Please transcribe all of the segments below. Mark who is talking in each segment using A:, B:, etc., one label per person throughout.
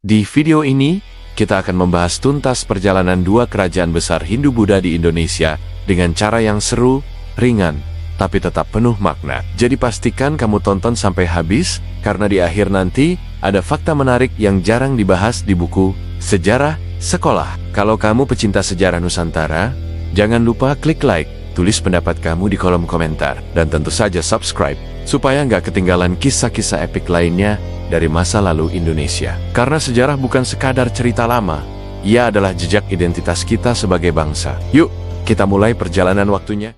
A: Di video ini, kita akan membahas tuntas perjalanan dua kerajaan besar Hindu-Buddha di Indonesia dengan cara yang seru, ringan, tapi tetap penuh makna. Jadi pastikan kamu tonton sampai habis, karena di akhir nanti ada fakta menarik yang jarang dibahas di buku Sejarah Sekolah. Kalau kamu pecinta sejarah Nusantara, jangan lupa klik like, tulis pendapat kamu di kolom komentar, dan tentu saja subscribe, supaya nggak ketinggalan kisah-kisah epik lainnya dari masa lalu Indonesia. Karena sejarah bukan sekadar cerita lama, ia adalah jejak identitas kita sebagai bangsa. Yuk, kita mulai perjalanan waktunya.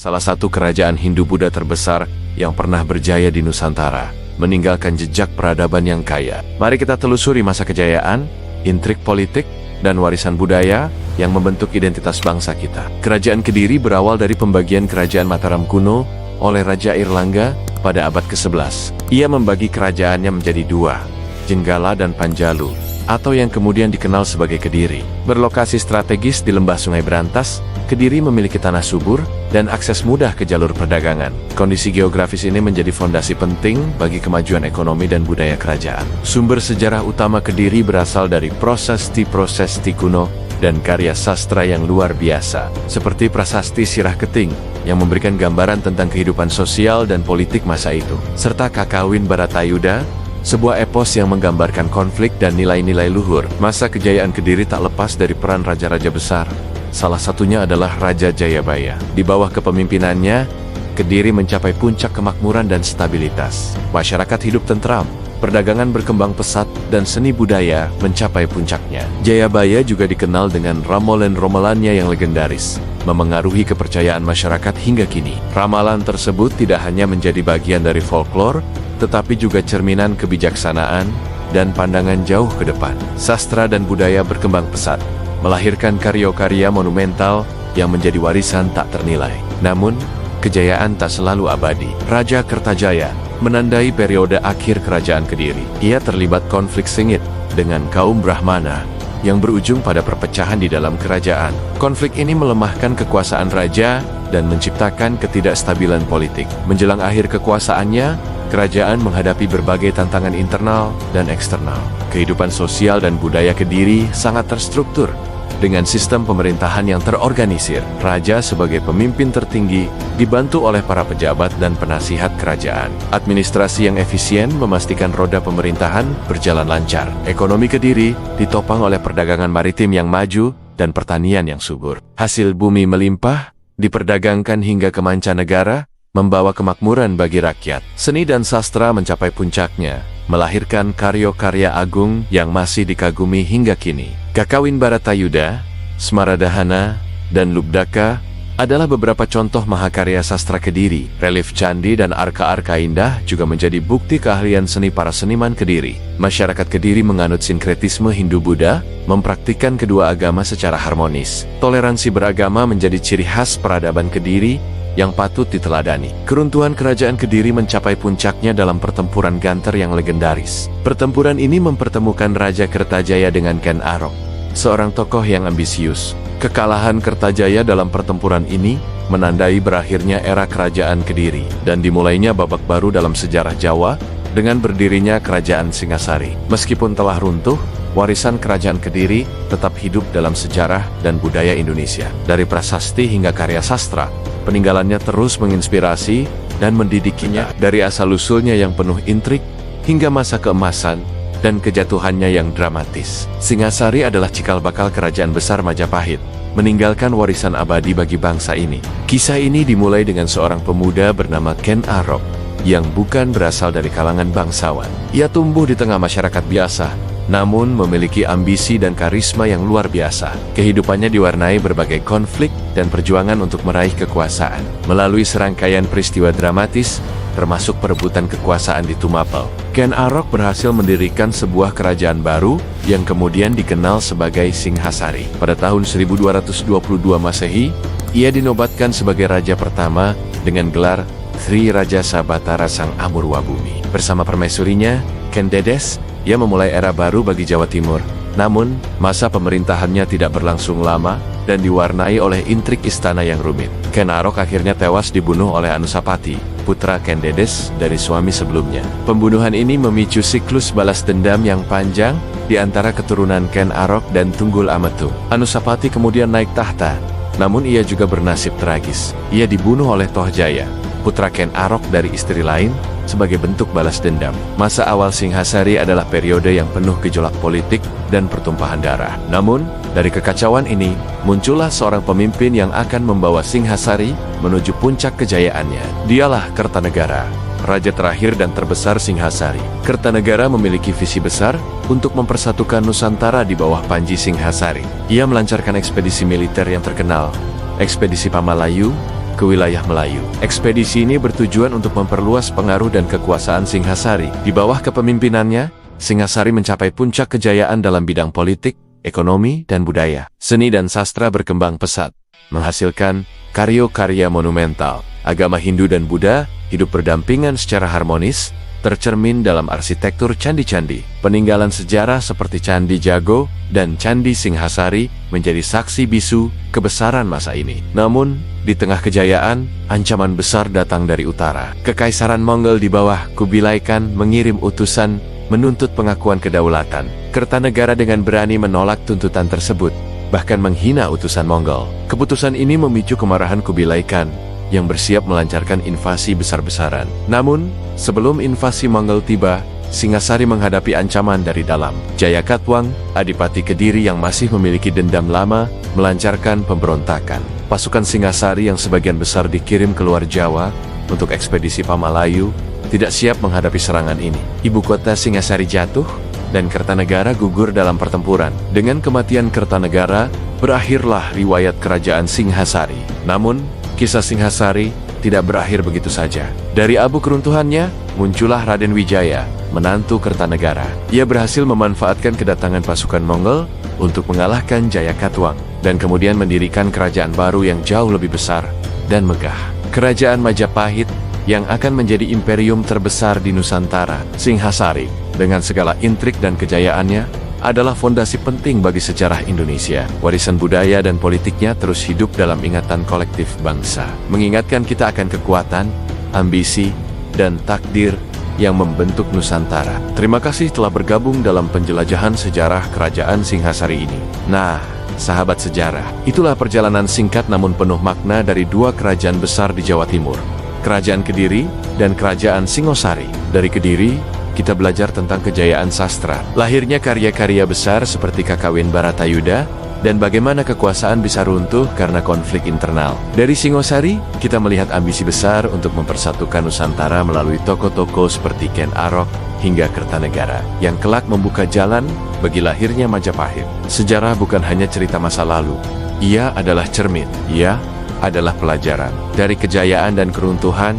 A: Salah satu kerajaan Hindu-Buddha terbesar yang pernah berjaya di Nusantara, meninggalkan jejak peradaban yang kaya. Mari kita telusuri masa kejayaan, intrik politik, dan warisan budaya yang membentuk identitas bangsa kita. Kerajaan Kediri berawal dari pembagian kerajaan Mataram kuno oleh Raja Airlangga pada abad ke-11. Ia membagi kerajaannya menjadi dua, Jenggala dan Panjalu, atau yang kemudian dikenal sebagai Kediri. Berlokasi strategis di lembah Sungai Berantas, Kediri memiliki tanah subur dan akses mudah ke jalur perdagangan. Kondisi geografis ini menjadi fondasi penting bagi kemajuan ekonomi dan budaya kerajaan. Sumber sejarah utama Kediri berasal dari prasasti kuno dan karya sastra yang luar biasa, seperti Prasasti Sirah Keting yang memberikan gambaran tentang kehidupan sosial dan politik masa itu, serta Kakawin Baratayuda, sebuah epos yang menggambarkan konflik dan nilai-nilai luhur. Masa kejayaan Kediri tak lepas dari peran raja-raja besar. Salah satunya adalah Raja Jayabaya. Di bawah kepemimpinannya, Kediri mencapai puncak kemakmuran dan stabilitas. Masyarakat hidup tentram, perdagangan berkembang pesat, dan seni budaya mencapai puncaknya. Jayabaya juga dikenal dengan ramalan-ramalannya yang legendaris, memengaruhi kepercayaan masyarakat hingga kini. Ramalan tersebut tidak hanya menjadi bagian dari folklore, tetapi juga cerminan kebijaksanaan dan pandangan jauh ke depan. Sastra dan budaya berkembang pesat, melahirkan karya-karya monumental yang menjadi warisan tak ternilai. Namun, kejayaan tak selalu abadi. Raja Kertajaya menandai periode akhir kerajaan Kediri. Ia terlibat konflik sengit dengan kaum Brahmana yang berujung pada perpecahan di dalam kerajaan. Konflik ini melemahkan kekuasaan raja dan menciptakan ketidakstabilan politik. Menjelang akhir kekuasaannya, kerajaan menghadapi berbagai tantangan internal dan eksternal. Kehidupan sosial dan budaya Kediri sangat terstruktur, dengan sistem pemerintahan yang terorganisir. Raja sebagai pemimpin tertinggi dibantu oleh para pejabat dan penasihat kerajaan. Administrasi yang efisien memastikan roda pemerintahan berjalan lancar. Ekonomi Kediri ditopang oleh perdagangan maritim yang maju dan pertanian yang subur. Hasil bumi melimpah, diperdagangkan hingga ke mancanegara, membawa kemakmuran bagi rakyat. Seni dan sastra mencapai puncaknya, melahirkan karya-karya agung yang masih dikagumi hingga kini. Kakawin Baratayuda, Smaradahana, dan Lubdaka adalah beberapa contoh mahakarya sastra Kediri. Relief candi dan arka-arka indah juga menjadi bukti keahlian seni para seniman Kediri. Masyarakat Kediri menganut sinkretisme Hindu-Buddha, mempraktikkan kedua agama secara harmonis. Toleransi beragama menjadi ciri khas peradaban Kediri yang patut diteladani. Keruntuhan kerajaan Kediri mencapai puncaknya dalam pertempuran Ganter yang legendaris. Pertempuran ini mempertemukan Raja Kertajaya dengan Ken Arok, seorang tokoh yang ambisius. Kekalahan Kertajaya dalam pertempuran ini menandai berakhirnya era kerajaan Kediri dan dimulainya babak baru dalam sejarah Jawa dengan berdirinya Kerajaan Singasari. Meskipun telah runtuh, warisan kerajaan Kediri tetap hidup dalam sejarah dan budaya Indonesia. Dari prasasti hingga karya sastra, peninggalannya terus menginspirasi dan mendidikinya. Dari asal-usulnya yang penuh intrik hingga masa keemasan dan kejatuhannya yang dramatis. Singasari adalah cikal bakal kerajaan besar Majapahit, meninggalkan warisan abadi bagi bangsa ini. Kisah ini dimulai dengan seorang pemuda bernama Ken Arok, yang bukan berasal dari kalangan bangsawan. Ia tumbuh di tengah masyarakat biasa, namun memiliki ambisi dan karisma yang luar biasa. Kehidupannya diwarnai berbagai konflik dan perjuangan untuk meraih kekuasaan. Melalui serangkaian peristiwa dramatis, termasuk perebutan kekuasaan di Tumapel, Ken Arok berhasil mendirikan sebuah kerajaan baru yang kemudian dikenal sebagai Singhasari. Pada tahun 1222 Masehi, ia dinobatkan sebagai raja pertama dengan gelar Sri Raja Sabatara Sang Amurwabumi. Bersama permaisurinya, Ken Dedes, ia memulai era baru bagi Jawa Timur. Namun, masa pemerintahannya tidak berlangsung lama dan diwarnai oleh intrik istana yang rumit. Ken Arok akhirnya tewas dibunuh oleh Anusapati, putra Ken Dedes dari suami sebelumnya. Pembunuhan ini memicu siklus balas dendam yang panjang di antara keturunan Ken Arok dan Tunggul Ametung. Anusapati kemudian naik tahta, namun ia juga bernasib tragis. Ia dibunuh oleh Tohjaya, putra Ken Arok dari istri lain, sebagai bentuk balas dendam. Masa awal Singhasari adalah periode yang penuh gejolak politik dan pertumpahan darah. Namun, dari kekacauan ini, muncullah seorang pemimpin yang akan membawa Singhasari menuju puncak kejayaannya. Dialah Kertanegara, raja terakhir dan terbesar Singhasari. Kertanegara memiliki visi besar untuk mempersatukan Nusantara di bawah Panji Singhasari. Ia melancarkan ekspedisi militer yang terkenal, Ekspedisi Pamalayu, ke wilayah Melayu. Ekspedisi ini bertujuan untuk memperluas pengaruh dan kekuasaan Singhasari. Di bawah kepemimpinannya, Singhasari mencapai puncak kejayaan dalam bidang politik, ekonomi, dan budaya. Seni dan sastra berkembang pesat, menghasilkan karya-karya monumental. Agama Hindu dan Buddha hidup berdampingan secara harmonis, tercermin dalam arsitektur candi-candi. Peninggalan sejarah seperti Candi Jago dan Candi Singhasari menjadi saksi bisu kebesaran masa ini. Namun, di tengah kejayaan, ancaman besar datang dari utara. Kekaisaran Mongol di bawah Kubilai Khan mengirim utusan menuntut pengakuan kedaulatan. Kertanegara dengan berani menolak tuntutan tersebut, bahkan menghina utusan Mongol. Keputusan ini memicu kemarahan Kubilai Khan yang bersiap melancarkan invasi besar-besaran. Namun, sebelum invasi Mongol tiba, Singhasari menghadapi ancaman dari dalam. Jayakatwang, Adipati Kediri yang masih memiliki dendam lama, melancarkan pemberontakan. Pasukan Singhasari yang sebagian besar dikirim keluar Jawa untuk ekspedisi Pamalayu tidak siap menghadapi serangan ini. Ibu kota Singhasari jatuh dan Kertanegara gugur dalam pertempuran. Dengan kematian Kertanegara, berakhirlah riwayat kerajaan Singhasari. Namun, kisah Singhasari tidak berakhir begitu saja. Dari abu keruntuhannya, muncullah Raden Wijaya, menantu Kertanegara. Ia berhasil memanfaatkan kedatangan pasukan Mongol untuk mengalahkan Jayakatwang, dan kemudian mendirikan kerajaan baru yang jauh lebih besar dan megah. Kerajaan Majapahit yang akan menjadi imperium terbesar di Nusantara. Singhasari, dengan segala intrik dan kejayaannya, adalah fondasi penting bagi sejarah Indonesia. Warisan budaya dan politiknya terus hidup dalam ingatan kolektif bangsa, mengingatkan kita akan kekuatan, ambisi, dan takdir yang membentuk Nusantara. Terima kasih telah bergabung dalam penjelajahan sejarah Kerajaan Singhasari ini. Nah, sahabat sejarah, itulah perjalanan singkat namun penuh makna dari dua kerajaan besar di Jawa Timur, Kerajaan Kediri dan Kerajaan Singhasari. Dari Kediri, kita belajar tentang kejayaan sastra, lahirnya karya-karya besar seperti Kakawin Baratayuda, dan bagaimana kekuasaan bisa runtuh karena konflik internal. Dari Singhasari, kita melihat ambisi besar untuk mempersatukan Nusantara melalui tokoh-tokoh seperti Ken Arok hingga Kertanegara, yang kelak membuka jalan bagi lahirnya Majapahit. Sejarah bukan hanya cerita masa lalu, ia adalah cermin, ia adalah pelajaran. Dari kejayaan dan keruntuhan,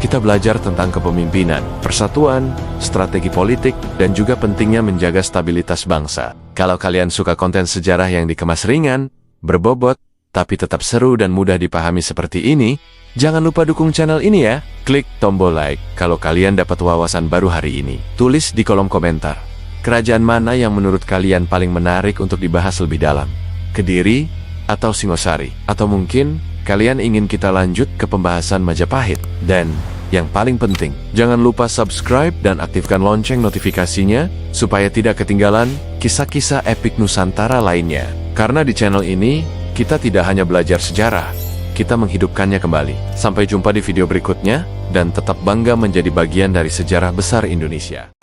A: kita belajar tentang kepemimpinan, persatuan, strategi politik, dan juga pentingnya menjaga stabilitas bangsa. Kalau kalian suka konten sejarah yang dikemas ringan, berbobot, tapi tetap seru dan mudah dipahami seperti ini, jangan lupa dukung channel ini ya. Klik tombol like kalau kalian dapat wawasan baru hari ini. Tulis di kolom komentar, kerajaan mana yang menurut kalian paling menarik untuk dibahas lebih dalam? Kediri atau Singhasari? Atau mungkin kalian ingin kita lanjut ke pembahasan Majapahit? Dan yang paling penting, jangan lupa subscribe dan aktifkan lonceng notifikasinya supaya tidak ketinggalan kisah-kisah epik Nusantara lainnya. Karena di channel ini, kita tidak hanya belajar sejarah, kita menghidupkannya kembali. Sampai jumpa di video berikutnya, dan tetap bangga menjadi bagian dari sejarah besar Indonesia.